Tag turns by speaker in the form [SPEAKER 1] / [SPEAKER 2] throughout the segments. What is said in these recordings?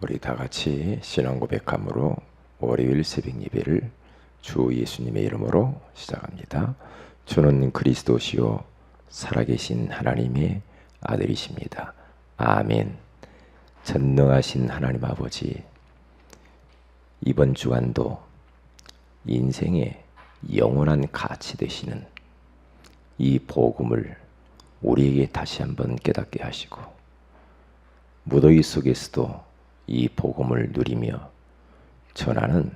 [SPEAKER 1] 우리 다 같이 신앙 고백함으로 월요일 새벽 예배를 주 예수님의 이름으로 시작합니다. 주는 그리스도시요 살아계신 하나님의 아들이십니다. 아멘. 전능하신 하나님 아버지, 이번 주간도 인생의 영원한 가치 되시는 이 복음을 우리에게 다시 한번 깨닫게 하시고, 무더위 속에서도 이 복음을 누리며 전하는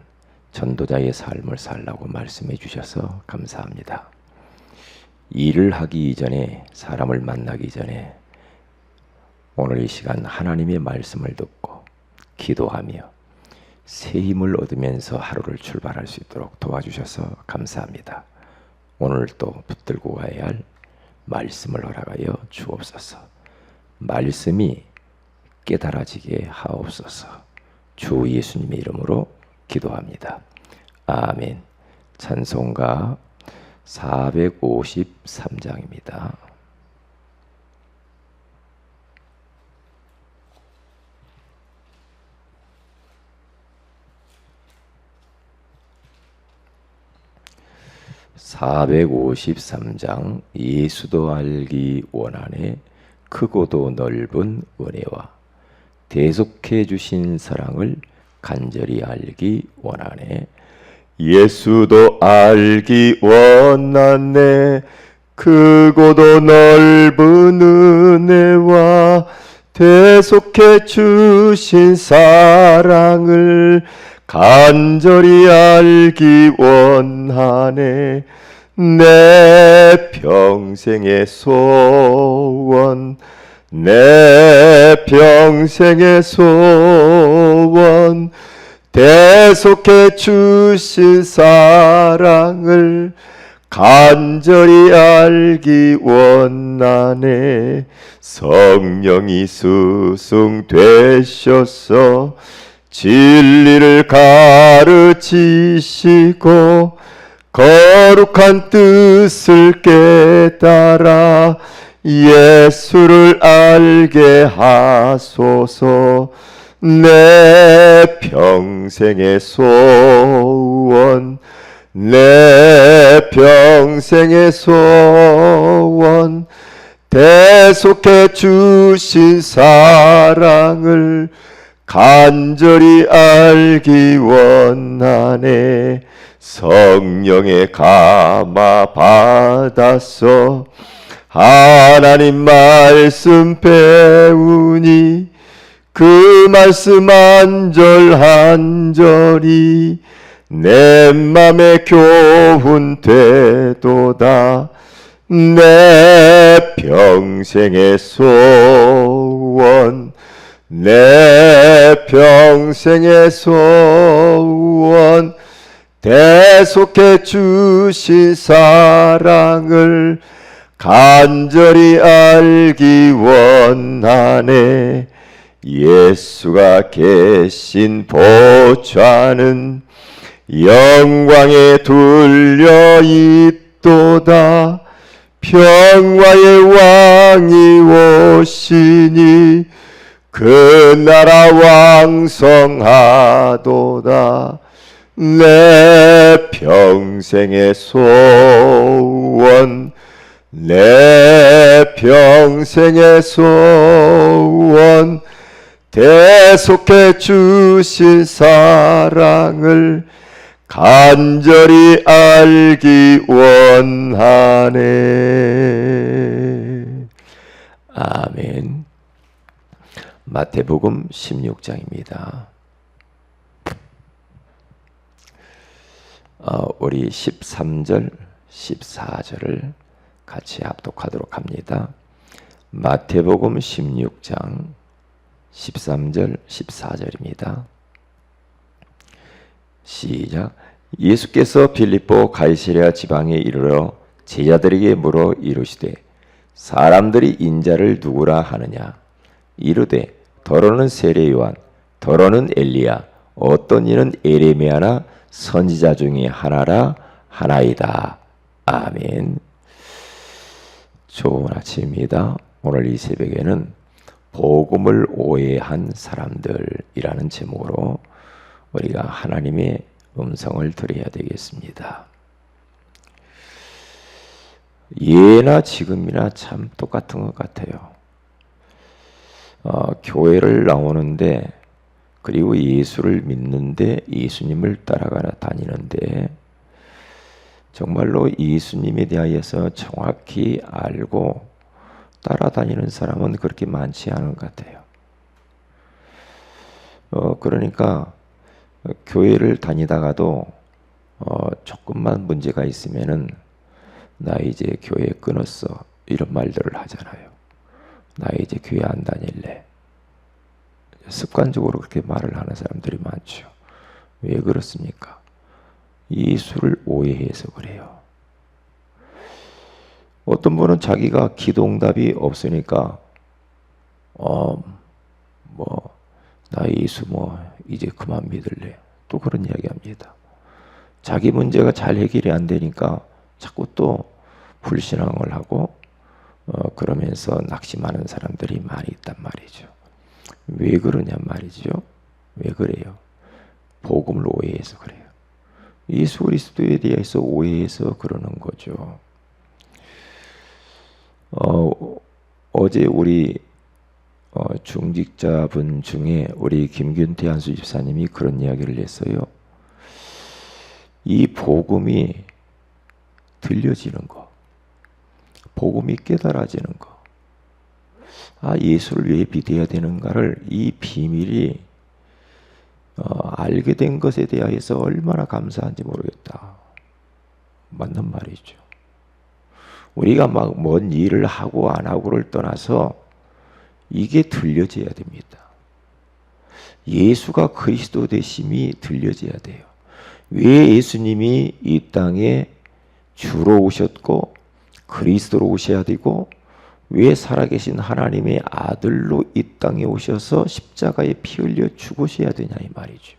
[SPEAKER 1] 전도자의 삶을 살라고 말씀해 주셔서 감사합니다. 일을 하기 이전에, 사람을 만나기 전에 오늘 이 시간 하나님의 말씀을 듣고 기도하며 새 힘을 얻으면서 하루를 출발할 수 있도록 도와주셔서 감사합니다. 오늘 또 붙들고 가야 할 말씀을 허락하여 주옵소서. 말씀이 깨달아지게 하옵소서. 주 예수님의 이름으로 기도합니다. 아멘. 찬송가 453장입니다. (453장) 예수도 알기 원하네 크고도 넓은 은혜와 대속해 주신 사랑을 간절히 알기 원하네. 예수도 알기 원하네 크고도 넓은 은혜와 대속해 주신 사랑을 간절히 알기 원하네. 내 평생의 소원, 내 평생의 소원, 대속해 주신 사랑을 간절히 알기 원하네. 성령이 스승되셔서 진리를 가르치시고 거룩한 뜻을 깨달아 예수를 알게 하소서. 내 평생의 소원, 내 평생의 소원, 대속해 주신 사랑을 간절히 알기 원하네. 성령의 감화 받아서 하나님 말씀 배우니 그 말씀 한 절 한 절이 내 맘에 교훈 되도다. 내 평생의 소원, 내 평생의 소원, 대속해 주신 사랑을 간절히 알기 원하네. 예수가 계신 보좌는 영광에 둘려 있도다. 평화의 왕이 오시니 그 나라 왕성하도다. 내 평생의 소원, 내 평생의 소원, 대속해 주신 사랑을 간절히 알기 원하네. 아멘. 마태복음 16장입니다. 우리 13절, 14절을 같이 합독하도록 합니다. 마태복음 16장 13절, 14절입니다. 시작. 예수께서 빌립보 가이사랴 지방에 이르러 제자들에게 물어 이르시되 사람들이 인자를 누구라 하느냐. 이르되 더러는 세례 요한, 더러는 엘리야, 어떤 이는 에레미야나 선지자 중에 하나라 하나이다. 아멘. 좋은 아침입니다. 오늘 이 새벽에는 복음을 오해한 사람들이라는 제목으로 우리가 하나님의 음성을 들어야 되겠습니다. 예나 지금이나 참 똑같은 것 같아요. 교회를 나오는데, 그리고 예수를 믿는데, 예수님을 따라가 다니는데 정말로 예수님에 대하여서 정확히 알고 따라다니는 사람은 그렇게 많지 않은 것 같아요. 그러니까 교회를 다니다가도 조금만 문제가 있으면은 나 이제 교회 끊었어, 이런 말들을 하잖아요. 나 이제 교회 안 다닐래. 습관적으로 그렇게 말을 하는 사람들이 많죠. 왜 그렇습니까? 예수를 오해해서 그래요. 어떤 분은 자기가 기도응답이 없으니까 나 예수 이제 그만 믿을래, 또 그런 이야기 합니다. 자기 문제가 잘 해결이 안 되니까 자꾸 또 불신앙을 하고 그러면서 낙심하는 사람들이 많이 있단 말이죠. 왜 그러냐 말이죠. 왜 그래요? 복음을 오해해서 그래요. 예수 그리스도에 대해서 오해해서 그러는 거죠. 어제 우리 중직자분 중에 우리 김균태 한수 집사님이 그런 이야기를 했어요. 이 복음이 들려지는 거, 복음이 깨달아지는 거, 예수를 왜 믿어야 되는가를, 이 비밀이 알게 된 것에 대하여서 얼마나 감사한지 모르겠다. 맞는 말이죠. 우리가 막 뭔 일을 하고 안 하고를 떠나서 이게 들려져야 됩니다. 예수가 그리스도 되심이 들려져야 돼요. 왜 예수님이 이 땅에 주로 오셨고 그리스도로 오셔야 되고, 왜 살아계신 하나님의 아들로 이 땅에 오셔서 십자가에 피 흘려 죽으셔야 되냐 이 말이죠.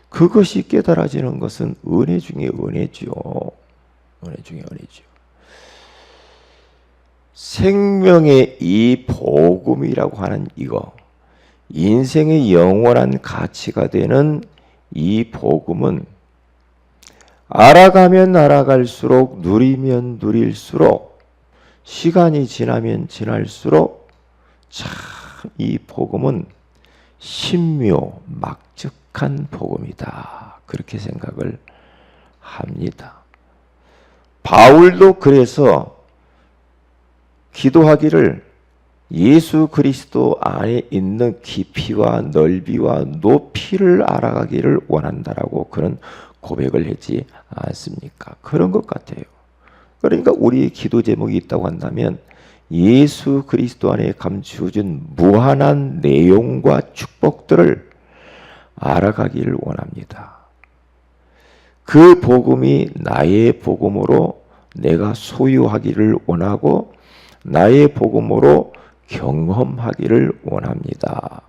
[SPEAKER 1] 그것이 깨달아지는 것은 은혜 중에 은혜죠. 은혜 중에 은혜죠. 생명의 이 복음이라고 하는 이거, 인생의 영원한 가치가 되는 이 복음은 알아가면 알아갈수록, 누리면 누릴수록, 시간이 지나면 지날수록 참 이 복음은 신묘 막적한 복음이다, 그렇게 생각을 합니다. 바울도 그래서 기도하기를 예수 그리스도 안에 있는 깊이와 넓이와 높이를 알아가기를 원한다라고 그런 고백을 하지 않습니까? 그런 것 같아요. 그러니까 우리의 기도 제목이 있다고 한다면 예수 그리스도 안에 감추어진 무한한 내용과 축복들을 알아가기를 원합니다. 그 복음이 나의 복음으로 내가 소유하기를 원하고 나의 복음으로 경험하기를 원합니다.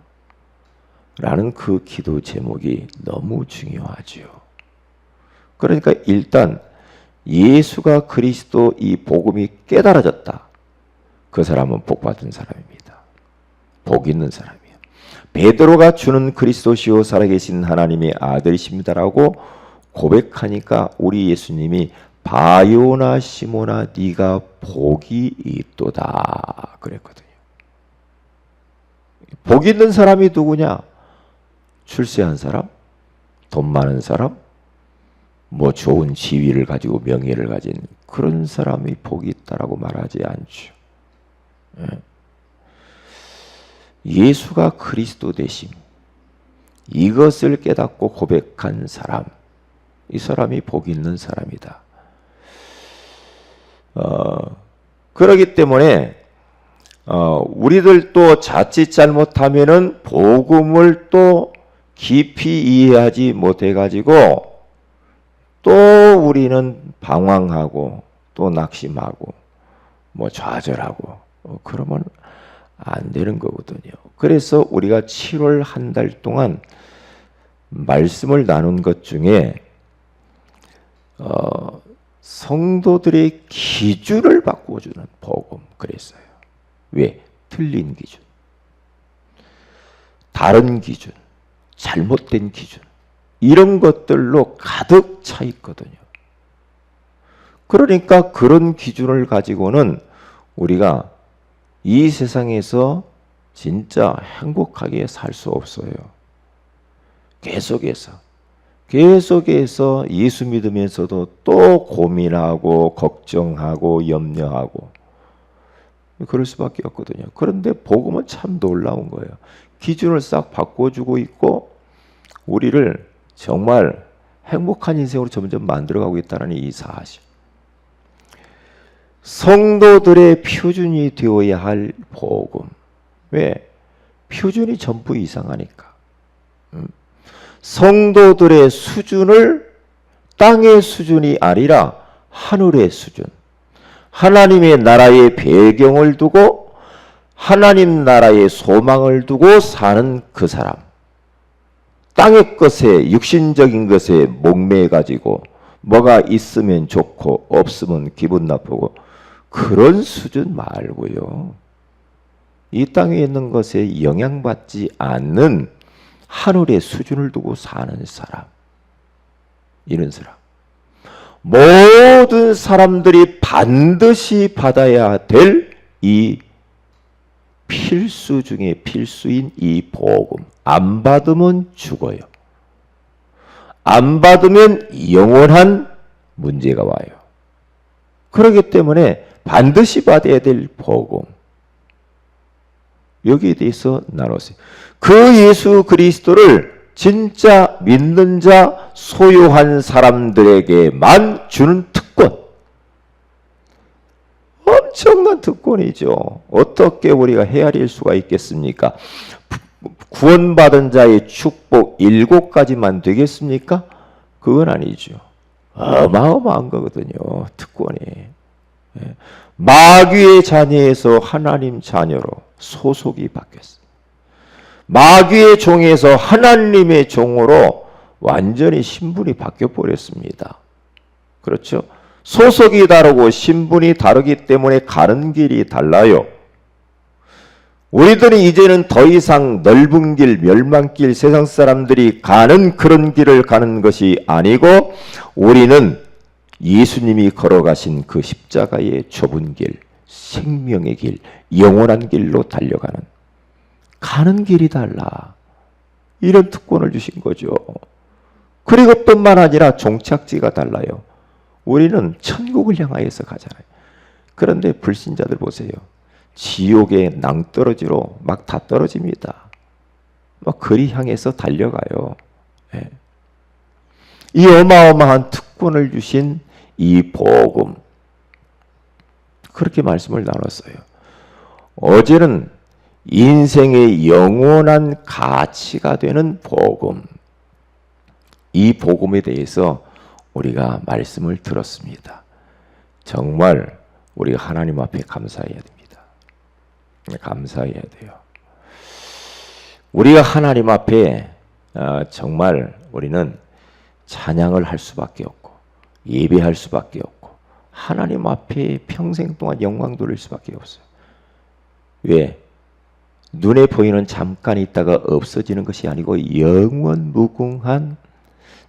[SPEAKER 1] 라는 그 기도 제목이 너무 중요하죠. 그러니까 일단 예수가 그리스도 이 복음이 깨달아졌다. 그 사람은 복 받은 사람입니다. 복 있는 사람이에요. 베드로가 주는 그리스도시요 살아계신 하나님의 아들이십니다라고 고백하니까 우리 예수님이 바요나 시모나 네가 복이 있도다 그랬거든요. 복 있는 사람이 누구냐? 출세한 사람? 돈 많은 사람? 좋은 지위를 가지고 명예를 가진 그런 사람이 복이 있다라고 말하지 않죠. 예수가 그리스도 되심, 이것을 깨닫고 고백한 사람, 이 사람이 복 있는 사람이다. 그러기 때문에 우리들 자칫 잘못하면은 복음을 또 깊이 이해하지 못해가지고 또 우리는 방황하고 또 낙심하고 좌절하고 그러면 안 되는 거거든요. 그래서 우리가 7월 한 달 동안 말씀을 나눈 것 중에 성도들의 기준을 바꿔주는 복음 그랬어요. 왜? 틀린 기준, 다른 기준, 잘못된 기준 이런 것들로 가득 차 있거든요. 그러니까 그런 기준을 가지고는 우리가 이 세상에서 진짜 행복하게 살 수 없어요. 계속해서 예수 믿으면서도 또 고민하고 걱정하고 염려하고 그럴 수밖에 없거든요. 그런데 복음은 참 놀라운 거예요. 기준을 싹 바꿔주고 있고 우리를 정말 행복한 인생으로 점점 만들어가고 있다는 이 사실. 성도들의 표준이 되어야 할 복음. 왜? 표준이 전부 이상하니까. 성도들의 수준을 땅의 수준이 아니라 하늘의 수준. 하나님의 나라의 배경을 두고 하나님 나라의 소망을 두고 사는 그 사람. 땅의 것에 육신적인 것에 목매어 가지고 뭐가 있으면 좋고 없으면 기분 나쁘고 그런 수준 말고요. 이 땅에 있는 것에 영향받지 않는 하늘의 수준을 두고 사는 사람. 이런 사람. 모든 사람들이 반드시 받아야 될 이 필수 중에 필수인 이 복음. 안 받으면 죽어요. 안 받으면 영원한 문제가 와요. 그렇기 때문에 반드시 받아야 될 복음. 여기에 대해서 나눴어요. 그 예수 그리스도를 진짜 믿는 자, 소유한 사람들에게만 주는 특권. 엄청난 특권이죠. 어떻게 우리가 헤아릴 수가 있겠습니까? 구원받은 자의 축복 7가지만 되겠습니까? 그건 아니죠. 어마어마한 거거든요. 특권이. 마귀의 자녀에서 하나님 자녀로 소속이 바뀌었어요. 마귀의 종에서 하나님의 종으로 완전히 신분이 바뀌어 버렸습니다. 그렇죠? 소속이 다르고 신분이 다르기 때문에 가는 길이 달라요. 우리들은 이제는 더 이상 넓은 길, 멸망길, 세상 사람들이 가는 그런 길을 가는 것이 아니고 우리는 예수님이 걸어가신 그 십자가의 좁은 길, 생명의 길, 영원한 길로 달려가는 가는 길이 달라. 이런 특권을 주신 거죠. 그리고 뿐만 아니라 종착지가 달라요. 우리는 천국을 향하여서 가잖아요. 그런데 불신자들 보세요. 지옥의 낭떠러지로 막 다 떨어집니다. 막 그리 향해서 달려가요. 네. 이 어마어마한 특권을 주신 이 복음. 그렇게 말씀을 나눴어요. 어제는 인생의 영원한 가치가 되는 복음. 이 복음에 대해서 우리가 말씀을 들었습니다. 정말 우리가 하나님 앞에 감사해야 됩니다. 감사해야 돼요. 우리가 하나님 앞에 정말 우리는 찬양을 할 수밖에 없고 예배할 수밖에 없고 하나님 앞에 평생 동안 영광 돌릴 수밖에 없어요. 왜? 눈에 보이는 잠깐 있다가 없어지는 것이 아니고 영원 무궁한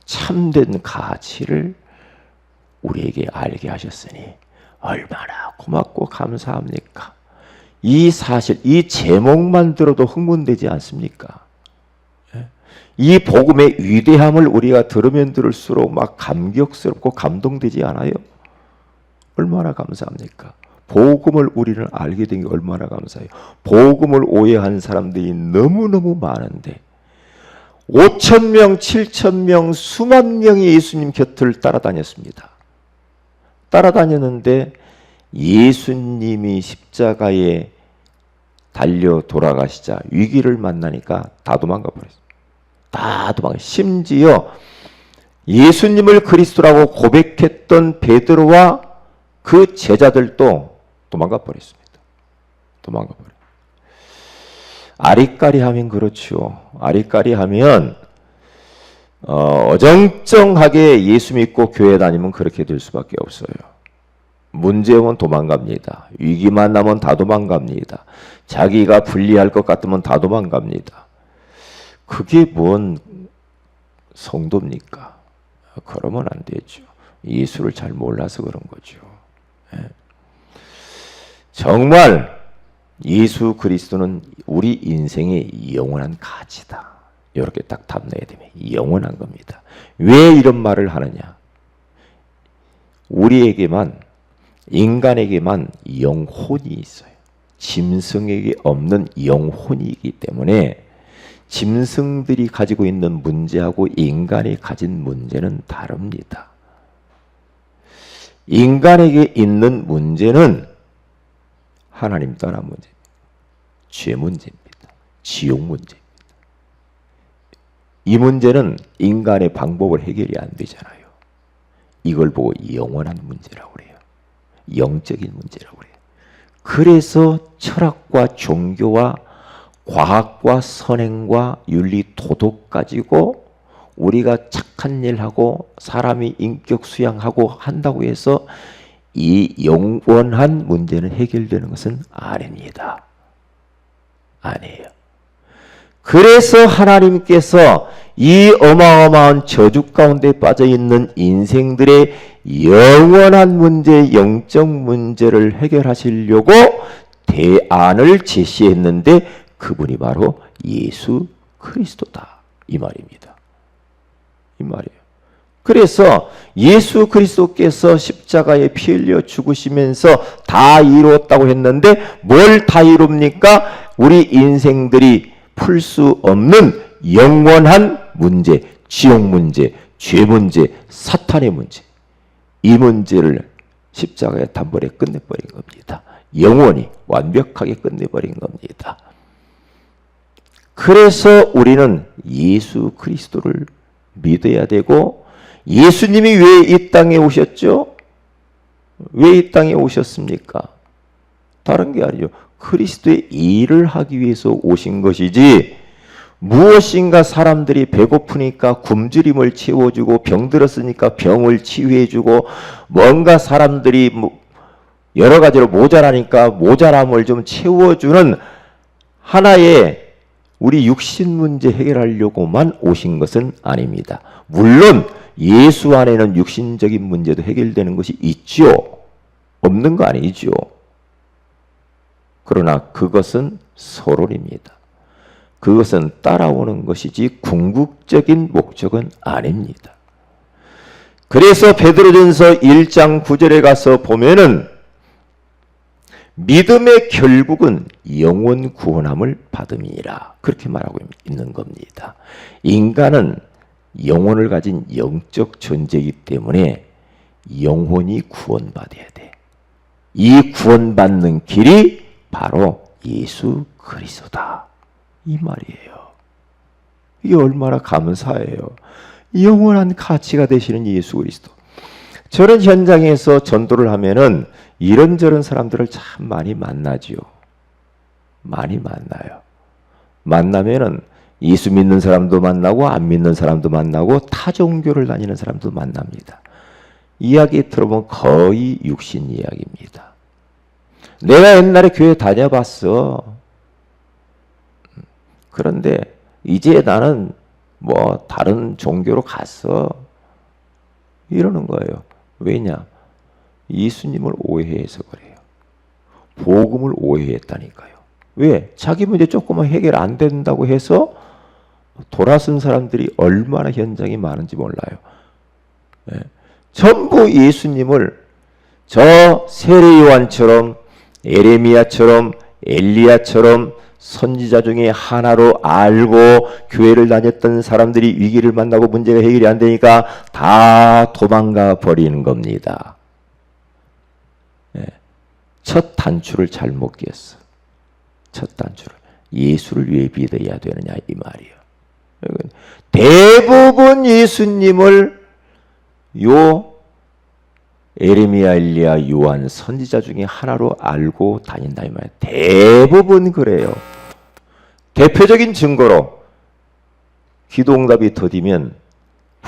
[SPEAKER 1] 참된 가치를 우리에게 알게 하셨으니 얼마나 고맙고 감사합니까? 이 사실, 이 제목만 들어도 흥분되지 않습니까? 이 복음의 위대함을 우리가 들으면 들을수록 막 감격스럽고 감동되지 않아요? 얼마나 감사합니까? 복음을 우리는 알게 된 게 얼마나 감사해요. 복음을 오해한 사람들이 너무너무 많은데 5,000명, 7,000명, 수만 명이 예수님 곁을 따라다녔습니다. 따라다녔는데 예수님이 십자가에 달려 돌아가시자 위기를 만나니까 다 도망가 버렸어요. 다 도망가. 심지어 예수님을 그리스도라고 고백했던 베드로와 그 제자들도 도망가 버렸습니다. 도망가 버려. 아리까리하면 그렇죠. 아리까리하면 어정쩡하게 예수 믿고 교회 다니면 그렇게 될 수밖에 없어요. 문제 오면 도망갑니다. 위기 만나면 다 도망갑니다. 자기가 불리할 것 같으면 다 도망갑니다. 그게 뭔 성도입니까? 그러면 안 되죠. 예수를 잘 몰라서 그런 거죠. 정말 예수 그리스도는 우리 인생의 영원한 가치다. 이렇게 딱 답내야 되면 영원한 겁니다. 왜 이런 말을 하느냐? 우리에게만, 인간에게만 영혼이 있어요. 짐승에게 없는 영혼이 있기 때문에 짐승들이 가지고 있는 문제하고 인간이 가진 문제는 다릅니다. 인간에게 있는 문제는 하나님 떠난 문제입니다. 죄 문제입니다. 지옥 문제입니다. 이 문제는 인간의 방법을 해결이 안 되잖아요. 이걸 보고 영원한 문제라고 그래요. 영적인 문제라고 그래요. 그래서 철학과 종교와 과학과 선행과 윤리 도덕 가지고 우리가 착한 일하고 사람이 인격 수양하고 한다고 해서 이 영원한 문제는 해결되는 것은 아닙니다. 아니에요. 그래서 하나님께서 이 어마어마한 저주 가운데 빠져있는 인생들의 영원한 문제, 영적 문제를 해결하시려고 대안을 제시했는데 그분이 바로 예수 그리스도다. 이 말입니다. 이 말이에요. 그래서 예수 그리스도께서 십자가에 피 흘려 죽으시면서 다 이루었다고 했는데 뭘 다 이룹니까? 우리 인생들이 풀 수 없는 영원한 문제, 지옥 문제, 죄 문제, 사탄의 문제, 이 문제를 십자가에 단번에 끝내버린 겁니다. 영원히 완벽하게 끝내버린 겁니다. 그래서 우리는 예수 그리스도를 믿어야 되고, 예수님이 왜 이 땅에 오셨죠? 왜 이 땅에 오셨습니까? 다른 게 아니죠. 그리스도의 일을 하기 위해서 오신 것이지, 무엇인가 사람들이 배고프니까 굶주림을 채워주고, 병들었으니까 병을 치유해주고, 뭔가 사람들이 여러 가지로 모자라니까 모자람을 좀 채워주는 하나의 우리 육신 문제 해결하려고만 오신 것은 아닙니다. 물론 예수 안에는 육신적인 문제도 해결되는 것이 있죠. 없는 거 아니죠. 그러나 그것은 서론입니다. 그것은 따라오는 것이지 궁극적인 목적은 아닙니다. 그래서 베드로전서 1장 9절에 가서 보면은 믿음의 결국은 영원 구원함을 받음이라, 그렇게 말하고 있는 겁니다. 인간은 영혼을 가진 영적 존재이기 때문에 영혼이 구원받아야 돼. 이 구원받는 길이 바로 예수 그리스도다. 이 말이에요. 이게 얼마나 감사해요. 영원한 가치가 되시는 예수 그리스도. 저런 현장에서 전도를 하면은 이런저런 사람들을 참 많이 만나지요. 많이 만나요. 만나면은 예수 믿는 사람도 만나고 안 믿는 사람도 만나고 타 종교를 다니는 사람도 만납니다. 이야기 들어보면 거의 육신 이야기입니다. 내가 옛날에 교회 다녀봤어. 그런데 이제 나는 뭐 다른 종교로 갔어. 이러는 거예요. 왜냐? 예수님을 오해해서 그래요. 복음을 오해했다니까요. 왜? 자기 문제 조금만 해결 안 된다고 해서 돌아선 사람들이 얼마나 현장이 많은지 몰라요. 네. 전부 예수님을 저 세례 요한처럼, 에레미야처럼, 엘리야처럼 선지자 중에 하나로 알고 교회를 다녔던 사람들이 위기를 만나고 문제가 해결이 안 되니까 다 도망가 버리는 겁니다. 네. 첫 단추를 잘못 꼈어. 첫 단추를. 예수를 왜 믿어야 되느냐 이 말이에요. 대부분 예수님을 요 에레미야, 엘리야, 요한 선지자 중에 하나로 알고 다닌다 이 말이에요. 대부분 그래요. 대표적인 증거로 기도응답이 더디면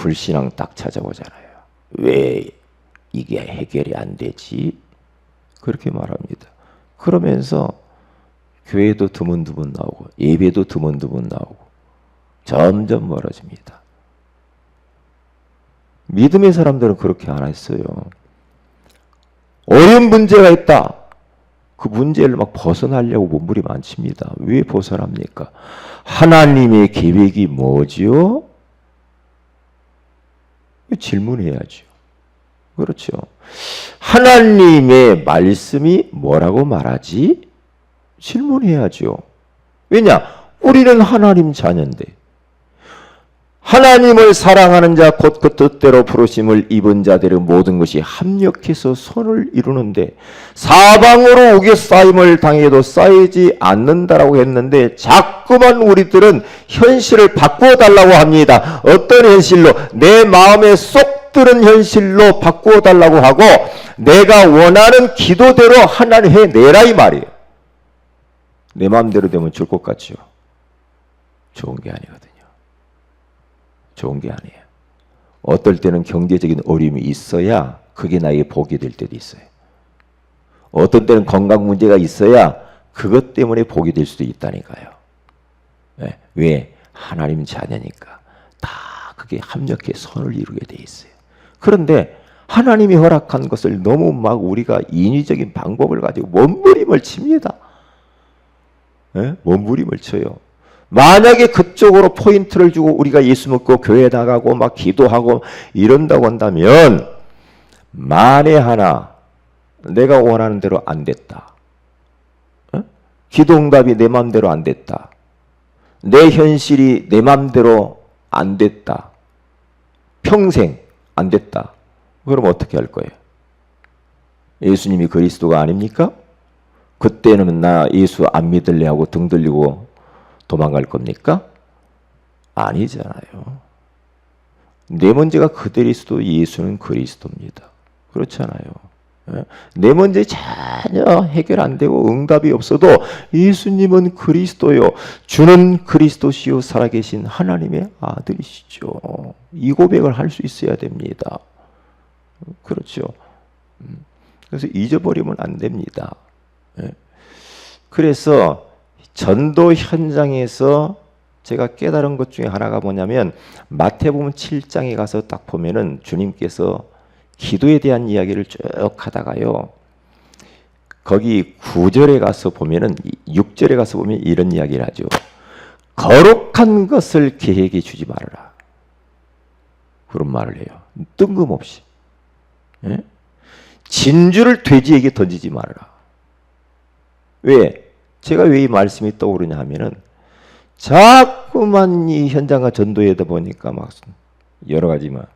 [SPEAKER 1] 불신앙 딱 찾아오잖아요. 왜 이게 해결이 안 되지? 그렇게 말합니다. 그러면서 교회도 드문드문 나오고 예배도 드문드문 나오고 점점 멀어집니다. 믿음의 사람들은 그렇게 안 했어요. 어려운 문제가 있다. 그 문제를 막 벗어나려고 몸부림 안 칩니다. 왜 벗어납니까? 하나님의 계획이 뭐지요? 질문해야죠. 그렇죠. 하나님의 말씀이 뭐라고 말하지? 질문해야죠. 왜냐? 우리는 하나님 자녀인데 하나님을 사랑하는 자 곧 그 뜻대로 부르심을 입은 자들의 모든 것이 합력해서 선을 이루는데 사방으로 우겨싸임을 당해도 쌓이지 않는다라고 했는데 자꾸만 우리들은 현실을 바꾸어 달라고 합니다. 어떤 현실로? 내 마음에 쏙 들은 현실로 바꾸어 달라고 하고 내가 원하는 기도대로 하나님 해내라 이 말이에요. 내 마음대로 되면 줄 것 같죠? 좋은 게 아니거든요. 좋은 게 아니에요. 어떨 때는 경제적인 어려움이 있어야 그게 나에게 복이 될 때도 있어요. 어떤 때는 건강 문제가 있어야 그것 때문에 복이 될 수도 있다니까요. 네. 왜? 하나님 자녀니까 다 그게 합력해 선을 이루게 돼 있어요. 그런데 하나님이 허락한 것을 너무 막 우리가 인위적인 방법을 가지고 몸부림을 칩니다. 네? 몸부림을 쳐요. 만약에 그쪽으로 포인트를 주고 우리가 예수 믿고 교회 나가고 막 기도하고 이런다고 한다면 만에 하나 내가 원하는 대로 안 됐다. 기도응답이 내 마음대로 안 됐다. 내 현실이 내 마음대로 안 됐다. 평생 안 됐다. 그럼 어떻게 할 거예요? 예수님이 그리스도가 아닙니까? 그때는 나 예수 안 믿을래 하고 등 들리고 도망갈 겁니까? 아니잖아요. 내 문제가 그대일 수도 예수는 그리스도입니다. 그렇잖아요. 내 문제 전혀 해결 안 되고 응답이 없어도 예수님은 그리스도요. 주는 그리스도시요 살아계신 하나님의 아들이시죠. 이 고백을 할 수 있어야 됩니다. 그렇죠. 그래서 잊어버리면 안 됩니다. 그래서 전도 현장에서 제가 깨달은 것 중에 하나가 뭐냐면 마태복음 7장에 가서 딱 보면은 주님께서 기도에 대한 이야기를 쭉 하다가요. 거기 9절에 가서 보면은 6절에 가서 보면 이런 이야기를 하죠. 거룩한 것을 계획에 주지 말아라. 그런 말을 해요. 뜬금없이. 예? 진주를 돼지에게 던지지 말아라. 왜? 제가 왜 이 말씀이 떠오르냐 하면은 자꾸만 이 현장과 전도에다 보니까 막 여러 가지 막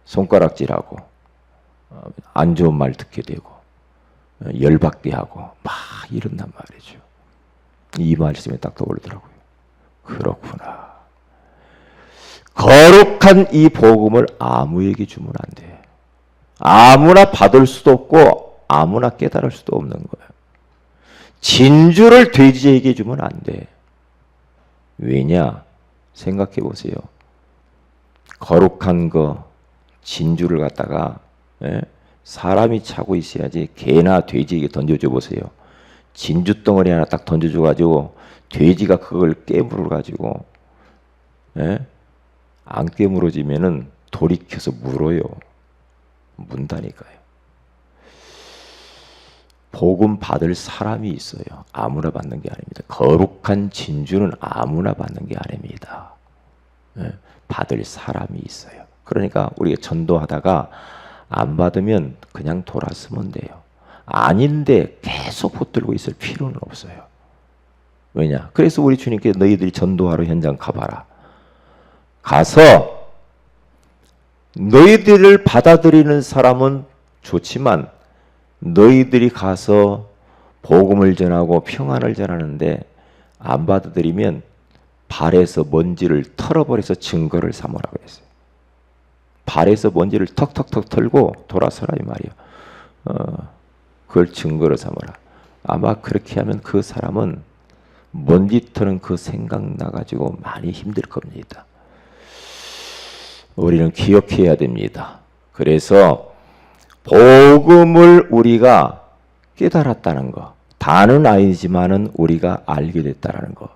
[SPEAKER 1] 손가락질하고 안 좋은 말 듣게 되고 열받게 하고 막 이런단 말이죠. 이 말씀이 딱 떠오르더라고요. 그렇구나. 거룩한 이 복음을 아무에게 주면 안 돼. 아무나 받을 수도 없고 아무나 깨달을 수도 없는 거예요. 진주를 돼지에게 주면 안 돼. 왜냐? 생각해 보세요. 거룩한 거 진주를 갖다가 사람이 차고 있어야지 개나 돼지에게 던져줘 보세요. 진주 덩어리 하나 딱 던져줘 가지고 돼지가 그걸 깨물어 가지고 안 깨물어지면은 돌이켜서 물어요. 문다니까요. 복음 받을 사람이 있어요. 아무나 받는 게 아닙니다. 거룩한 진주는 아무나 받는 게 아닙니다. 받을 사람이 있어요. 그러니까 우리가 전도하다가 안 받으면 그냥 돌아서면 돼요. 아닌데 계속 붙들고 있을 필요는 없어요. 왜냐? 그래서 우리 주님께 너희들이 전도하러 현장 가봐라. 가서 너희들을 받아들이는 사람은 좋지만 너희들이 가서 복음을 전하고 평안을 전하는데 안 받아들이면 발에서 먼지를 털어버려서 증거를 삼으라고 했어요. 발에서 먼지를 턱턱턱 털고 돌아서라 이 말이에요. 그걸 증거로 삼아라. 아마 그렇게 하면 그 사람은 먼지 터는 그 생각 나가지고 많이 힘들 겁니다. 우리는 기억해야 됩니다. 그래서 복음을 우리가 깨달았다는 거, 다는 아니지만은 우리가 알게 됐다는 거,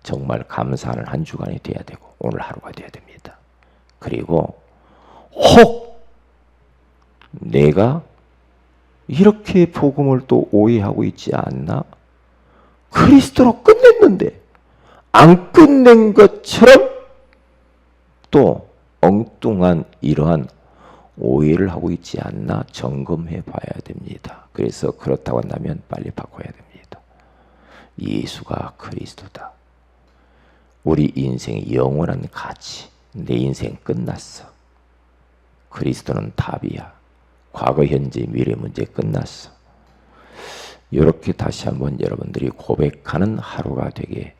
[SPEAKER 1] 정말 감사하는 한 주간이 돼야 되고 오늘 하루가 돼야 됩니다. 그리고 혹 내가 이렇게 복음을 또 오해하고 있지 않나? 그리스도로 끝냈는데 안 끝낸 것처럼 또 엉뚱한 이러한 오해를 하고 있지 않나 점검해 봐야 됩니다. 그래서 그렇다고 한다면 빨리 바꿔야 됩니다. 예수가 그리스도다. 우리 인생의 영원한 가치. 내 인생 끝났어. 그리스도는 답이야. 과거, 현재, 미래 문제 끝났어. 이렇게 다시 한번 여러분들이 고백하는 하루가 되게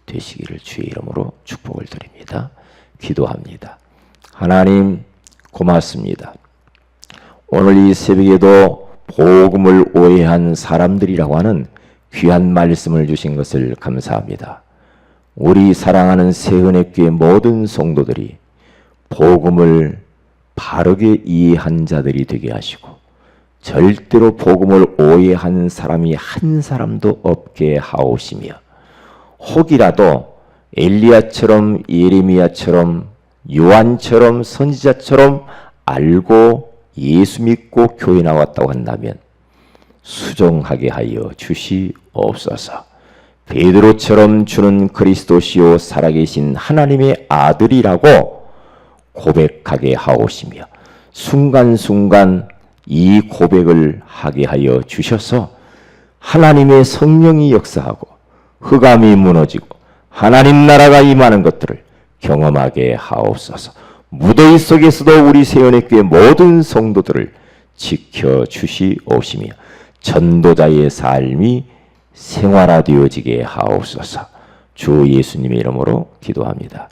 [SPEAKER 1] 되시기를 주의 이름으로 축복을 드립니다. 기도합니다. 하나님 고맙습니다. 오늘 이 새벽에도 복음을 오해한 사람들이라고 하는 귀한 말씀을 주신 것을 감사합니다. 우리 사랑하는 새은혜교회 모든 성도들이 복음을 바르게 이해한 자들이 되게 하시고 절대로 복음을 오해한 사람이 한 사람도 없게 하오시며 혹이라도 엘리야처럼 예레미야처럼 요한처럼 선지자처럼 알고 예수 믿고 교회 나왔다고 한다면 수정하게 하여 주시옵소서. 베드로처럼 주는 그리스도시요 살아계신 하나님의 아들이라고 고백하게 하오시며 순간순간 이 고백을 하게 하여 주셔서 하나님의 성령이 역사하고 흑암이 무너지고 하나님 나라가 임하는 것들을 경험하게 하옵소서. 무더위 속에서도 우리 새언의교회 모든 성도들을 지켜주시옵시며 전도자의 삶이 생활화되어지게 하옵소서. 주 예수님의 이름으로 기도합니다.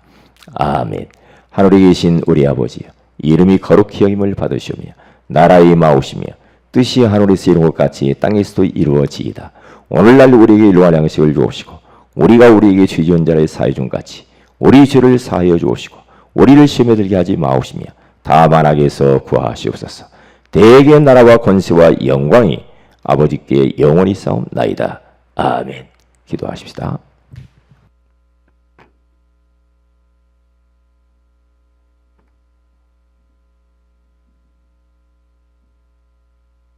[SPEAKER 1] 아멘. 하늘에 계신 우리 아버지여, 이름이 거룩히 여김을 받으시오며 나라의 임하오시며 뜻이 하늘에서 이룬 것 같이 땅에서도 이루어지이다. 오늘날 우리에게 일용할 양식을 주옵시고 우리가 우리에게 죄 지은 자를 사해 준 같이 우리 죄를 사하여 주옵시고 우리를 시험에 들게 하지 마옵시며 다만 악에서 구하시옵소서. 대개 나라와 권세와 영광이 아버지께 영원히 싸움나이다. 아멘. 기도하십시다.